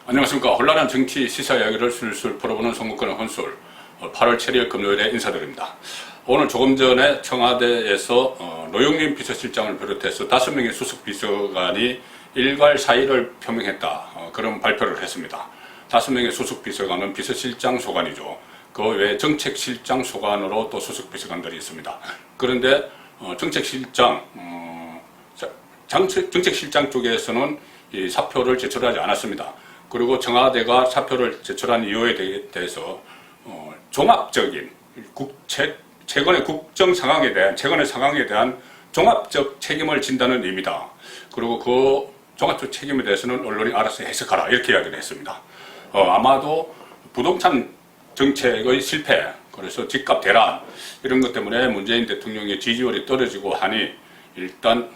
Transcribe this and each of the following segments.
안녕하십니까. 혼란한 정치 시사 이야기를 술술 풀어보는 송근권의 혼술 8월 7일 금요일에 인사드립니다. 오늘 조금 전에 청와대에서 노영민 비서실장을 비롯해서 5명의 수석 비서관이 일괄 사의를 표명했다. 그런 발표를 했습니다. 5명의 수석 비서관은 비서실장 소관이죠. 그 외에 정책실장 소관으로 또 수석 비서관들이 있습니다. 그런데 정책실장 쪽에서는 이 사표를 제출하지 않았습니다. 그리고 청와대가 사표를 제출한 이유에 대해서 종합적인 최근의 국정 상황에 대한 최근의 상황에 대한 종합적 책임을 진다는 의미다. 그리고 그 종합적 책임에 대해서는 언론이 알아서 해석하라 이렇게 이야기를 했습니다. 아마도 부동산 정책의 실패, 그래서 집값 대란 이런 것 때문에 문재인 대통령의 지지율이 떨어지고 하니 일단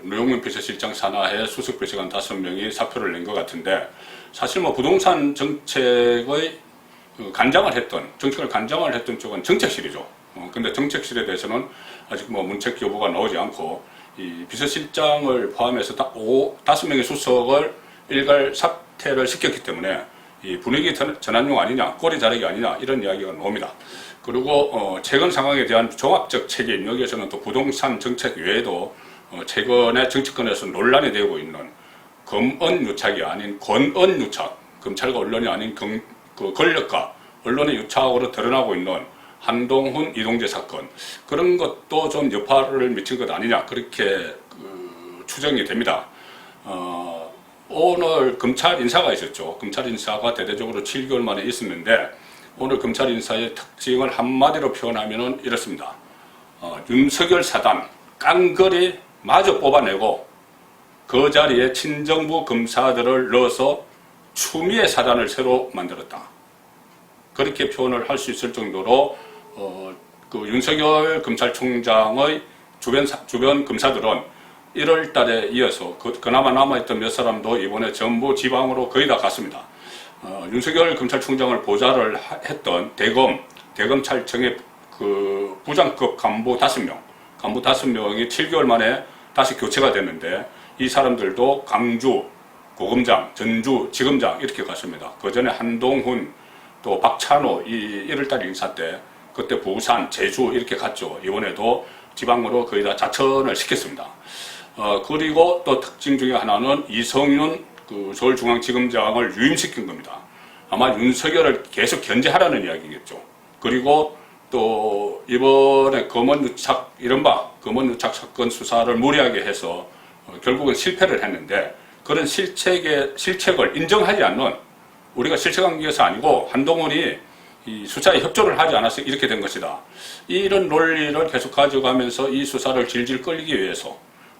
노영민 비서실장 산하에 수석 비서관 5명이 사표를 낸 것 같은데, 사실 부동산 정책의 정책을 간장을 했던 쪽은 정책실이죠. 근데 정책실에 대해서는 아직 문책 여부가 나오지 않고, 이 비서실장을 포함해서 5명의 수석을 일괄 사퇴를 시켰기 때문에 이 분위기 전환용 아니냐, 꼬리 자르기 아니냐 이런 이야기가 나옵니다. 그리고 최근 상황에 대한 종합적 책임, 여기에서는 또 부동산 정책 외에도 최근에 정치권에서 논란이 되고 있는 검언유착이 아닌 권언유착, 검찰과 언론이 아닌 권력과 언론의 유착으로 드러나고 있는 한동훈, 이동재 사건, 그런 것도 좀 여파를 미친 것 아니냐, 그렇게 추정이 됩니다. 오늘 검찰 인사가 있었죠. 검찰 인사가 대대적으로 7개월 만에 있었는데, 오늘 검찰 인사의 특징을 한마디로 표현하면 이렇습니다. 윤석열 사단 깡그리 마저 뽑아내고 그 자리에 친정부 검사들을 넣어서 추미애 사단을 새로 만들었다. 그렇게 표현을 할 수 있을 정도로 윤석열 검찰총장의 주변 검사들은 1월 달에 이어서 그나마 남아있던 몇 사람도 이번에 전부 지방으로 거의 다 갔습니다. 윤석열 검찰총장을 보좌를 했던 대검찰청의 부장급 간부 5명이 7개월 만에 다시 교체가 됐는데, 이 사람들도 강주, 고검장, 전주, 지검장 이렇게 갔습니다. 그 전에 한동훈, 또 박찬호 이 1월달 인사 때 그때 부산, 제주 이렇게 갔죠. 이번에도 지방으로 거의 다 자천을 시켰습니다. 그리고 또 특징 중에 하나는 이성윤 서울중앙지검장을 유임시킨 겁니다. 아마 윤석열을 계속 견제하라는 이야기겠죠. 그리고 또 이번에 이른바 검언유착 사건 수사를 무리하게 해서 결국은 실패를 했는데, 그런 실책을 인정하지 않는, 우리가 실책한 것이 아니고 한동훈이 이 수사에 협조를 하지 않아서 이렇게 된 것이다. 이런 논리를 계속 가져가면서 이 수사를 질질 끌기 위해서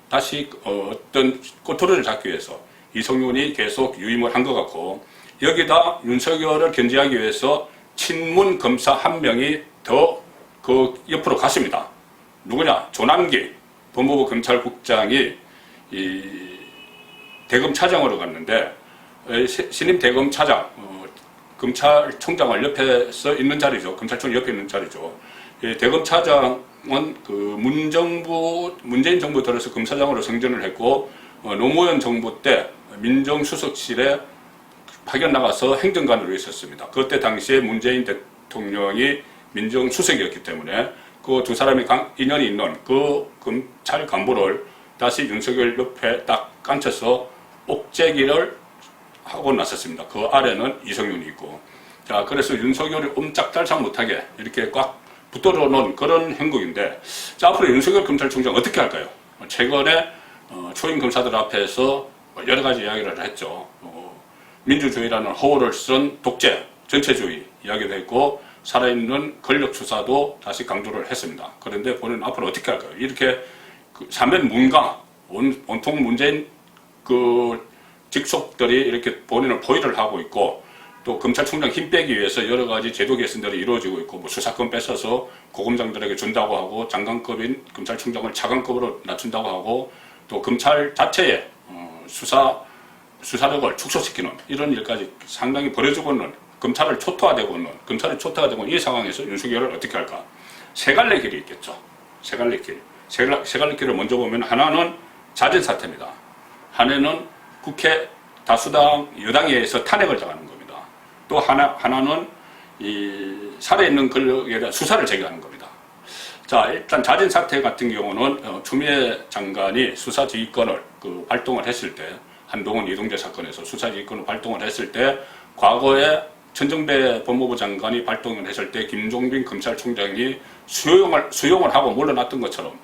다시 어떤 꼬투리를 잡기 위해서 이성윤이 계속 유임을 한 것 같고, 여기다 윤석열을 견제하기 위해서 친문 검사 1명이 더 옆으로 갔습니다. 누구냐? 조남기 법무부 검찰국장이 이 대검차장으로 갔는데, 신임 대검차장, 검찰총장을 옆에서 있는 자리죠. 검찰총 옆에 있는 자리죠. 대검차장은 문재인 정부 들어서 검사장으로 승진을 했고, 노무현 정부 때 민정수석실에 파견 나가서 행정관으로 있었습니다. 그때 당시에 문재인 대통령이 민정수석이었기 때문에 그 두 사람이 인연이 있는 그 검찰 간부를 다시 윤석열 옆에 딱 앉혀서 옥죄기를 하고 나섰습니다. 그 아래는 이성윤이 있고. 자, 그래서 윤석열이 옴짝달싹 못하게 이렇게 꽉 붙들어 놓은 그런 행국인데, 자, 앞으로 윤석열 검찰총장 어떻게 할까요? 최근에 초임 검사들 앞에서 여러 가지 이야기를 했죠. 민주주의라는 허울을 쓴 독재, 전체주의 이야기도 했고, 살아있는 권력 수사도 다시 강조를 했습니다. 그런데 본인은 앞으로 어떻게 할까요? 이렇게 사면문강, 온통 문재인 직속들이 이렇게 본인을 포위를 하고 있고, 또 검찰총장 힘 빼기 위해서 여러 가지 제도 개선들이 이루어지고 있고, 수사권 뺏어서 고검장들에게 준다고 하고, 장관급인 검찰총장을 차관급으로 낮춘다고 하고, 또 검찰 자체의 수사력을 축소시키는 이런 일까지 상당히 벌어지고 있는, 검찰이 초토화되고 있는 이 상황에서 윤석열을 어떻게 할까? 세 갈래 길이 있겠죠. 세 갈래 길을 먼저 보면, 하나는 자진 사퇴입니다. 하나는 국회 다수당 여당에 의해서 탄핵을 당하는 겁니다. 또 하나는 이 살아있는 권력에 대한 수사를 제기하는 겁니다. 자, 일단 자진 사퇴 같은 경우는 추미애 장관이 수사지휘권을 발동을 했을 때, 한동훈 이동재 사건에서 수사지휘권을 발동을 했을 때, 과거에 천정배 법무부 장관이 발동을 했을 때 김종빈 검찰총장이 수용을 하고 물러났던 것처럼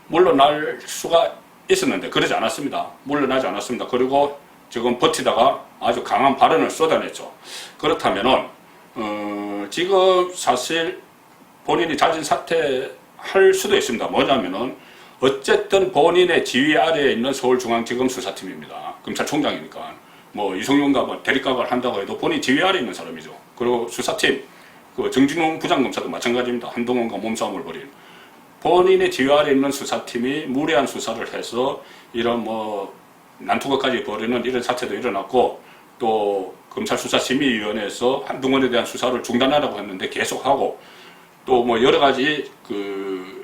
물러날 수가 있었는데 그러지 않았습니다. 물러나지 않았습니다. 그리고 지금 버티다가 아주 강한 발언을 쏟아냈죠. 그렇다면은 지금 사실 본인이 자진 사퇴할 수도 있습니다. 뭐냐면은 어쨌든 본인의 지휘 아래에 있는 서울중앙지검 수사팀입니다. 검찰총장이니까 뭐 이성윤과 뭐 대립각을 한다고 해도 본인 지휘 아래에 있는 사람이죠. 그리고 수사팀 정진웅 부장검사도 마찬가지입니다. 한동훈과 몸싸움을 벌인 본인의 지휘 아래에 있는 수사팀이 무리한 수사를 해서 이런 뭐 난투극까지 벌이는 이런 사태도 일어났고, 또 검찰수사심의위원회에서 한동훈에 대한 수사를 중단하라고 했는데 계속하고, 또 뭐 여러 가지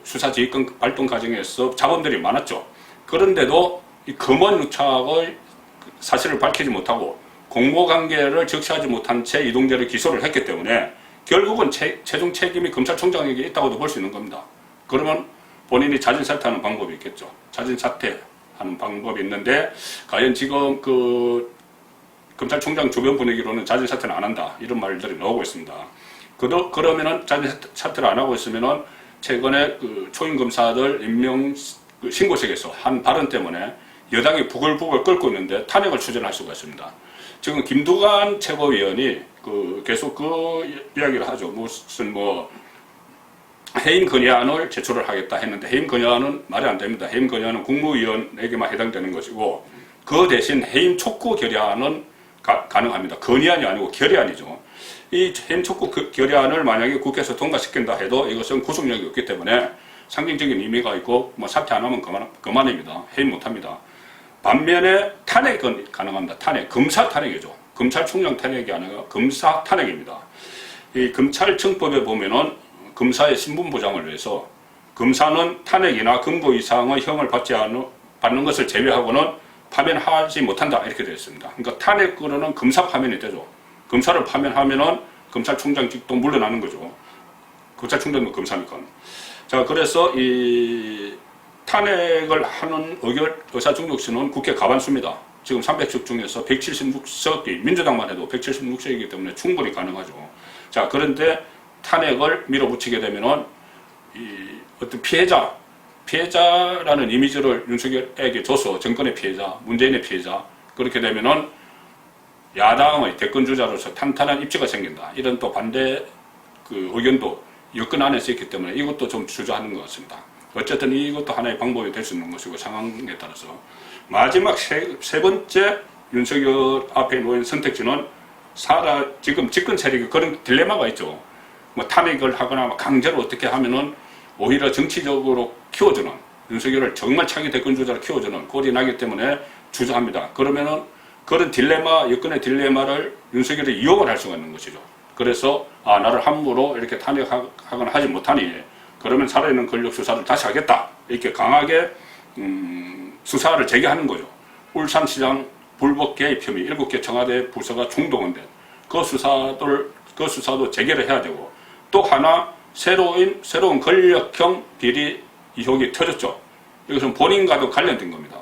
수사지휘권 발동 과정에서 자본들이 많았죠. 그런데도 이 검언 유착의 사실을 밝히지 못하고 공모관계를 적시하지 못한 채 이동재를 기소를 했기 때문에 결국은 최종 책임이 검찰총장에게 있다고도 볼 수 있는 겁니다. 그러면 본인이 자진 사퇴하는 방법이 있겠죠. 자진 사퇴하는 방법이 있는데, 과연 지금 검찰총장 주변 분위기로는 자진 사퇴는 안 한다, 이런 말들이 나오고 있습니다. 그러면은 자진 사퇴를 안 하고 있으면은 최근에 초임 검사들 임명 신고식에서 한 발언 때문에 여당이 부글부글 끓고 있는데 탄핵을 추진할 수가 있습니다. 지금 김두관 최고위원이 계속 이야기를 하죠. 무슨 해임 건의안을 제출을 하겠다 했는데 해임 건의안은 말이 안 됩니다. 해임 건의안은 국무위원에게만 해당되는 것이고, 그 대신 해임 촉구 결의안은 가능합니다. 건의안이 아니고 결의안이죠. 이 해임 촉구 결의안을 만약에 국회에서 통과시킨다 해도 이것은 구속력이 없기 때문에 상징적인 의미가 있고 사퇴 안 하면 그만입니다. 해임 못합니다. 반면에 탄핵은 가능합니다. 탄핵, 검사 탄핵이죠. 검찰총장 탄핵이 아니라 검사 탄핵입니다. 이 검찰청법에 보면은 검사의 신분 보장을 위해서 검사는 탄핵이나 금고 이상의 형을 받는 것을 제외하고는 파면하지 못한다, 이렇게 되어 있습니다. 그러니까 탄핵으로는 검사 파면이 되죠. 검사를 파면하면은 검찰총장직도 물러나는 거죠. 검찰총장도 검사니까. 자, 그래서 이 탄핵을 하는 의사중독수는 국회 과반수입니다. 지금 300석 중에서 176석이, 민주당만 해도 176석이기 때문에 충분히 가능하죠. 자, 그런데 탄핵을 밀어붙이게 되면은 어떤 피해자라는 이미지를 윤석열에게 줘서 정권의 피해자, 문재인의 피해자, 그렇게 되면은 야당의 대권주자로서 탄탄한 입지가 생긴다, 이런 또 반대 의견도 여권 안에서 있기 때문에 이것도 좀 주저하는 것 같습니다. 어쨌든 이것도 하나의 방법이 될 수 있는 것이고, 상황에 따라서. 마지막 세 번째 윤석열 앞에 놓인 선택지는 지금 집권 세력이 그런 딜레마가 있죠. 탄핵을 하거나 강제로 어떻게 하면은 오히려 정치적으로 키워주는, 윤석열을 정말 차기 대권주자로 키워주는 꼴이 나기 때문에 주저합니다. 그러면은 그런 딜레마, 여권의 딜레마를 윤석열이 이용을 할 수가 있는 것이죠. 그래서 나를 함부로 이렇게 탄핵하거나 하지 못하니 그러면 살아있는 권력 수사를 다시 하겠다, 이렇게 강하게 수사를 재개하는 거죠. 울산시장 불법 개입 혐의 7개 청와대 부서가 중동원된 그 수사도 재개를 해야 되고, 또 하나 새로운 권력형 비리 의혹이 터졌죠. 이것은 본인과도 관련된 겁니다.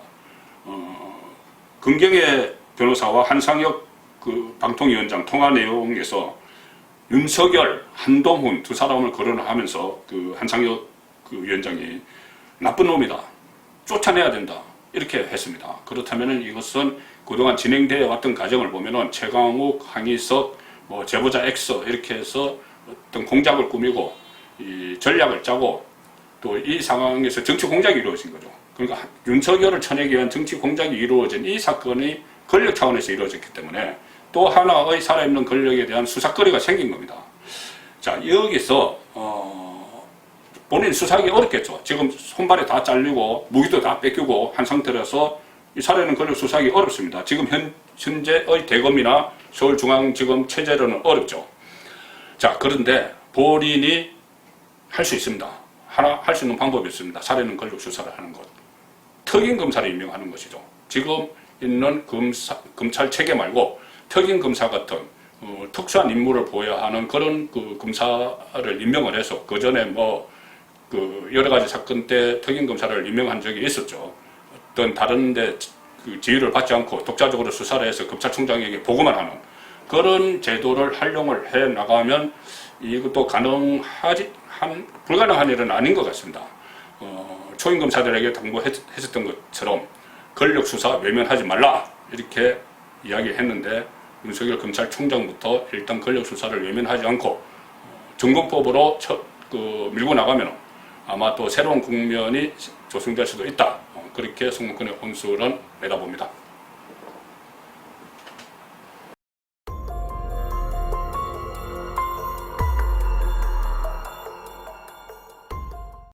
금경의 변호사와 한상혁 방통위원장 통화 내용에서 윤석열, 한동훈 두 사람을 거론을 하면서 한상혁 위원장이 나쁜 놈이다, 쫓아내야 된다, 이렇게 했습니다. 그렇다면 이것은 그동안 진행되어 왔던 과정을 보면은 최강욱, 황희석, 제보자 X 이렇게 해서 어떤 공작을 꾸미고 이 전략을 짜고, 또 이 상황에서 정치 공작이 이루어진 거죠. 그러니까 윤석열을 쳐내기 위한 정치 공작이 이루어진 이 사건이 권력 차원에서 이루어졌기 때문에 또 하나의 살아있는 권력에 대한 수사거리가 생긴 겁니다. 자, 여기서 본인 수사하기 어렵겠죠. 지금 손발이 다 잘리고 무기도 다 뺏기고 한 상태라서 이 살아있는 권력 수사하기 어렵습니다. 지금 현재의 대검이나 서울중앙지검 체제로는 어렵죠. 자, 그런데 본인이 할 수 있습니다. 하나 할 수 있는 방법이 있습니다. 살아있는 권력 수사를 하는 것. 특임 검사를 임명하는 것이죠. 지금 있는 검찰 체계 말고 특임 검사 같은 특수한 임무를 보여야 하는 그런 그 검사를 임명을 해서 그 전에 그 여러 가지 사건 때 특임 검사를 임명한 적이 있었죠. 어떤 다른데 그 지휘를 받지 않고 독자적으로 수사를 해서 검찰총장에게 보고만 하는 그런 제도를 활용을 해 나가면 이것도 불가능한 일은 아닌 것 같습니다. 초임 검사들에게 당부했었던 것처럼 권력 수사 외면하지 말라 이렇게 이야기했는데 윤석열 검찰총장부터 일단 권력 수사를 외면하지 않고 정권법으로 밀고 나가면 아마 또 새로운 국면이 조성될 수도 있다. 그렇게 송문근의 혼술은 내다봅니다.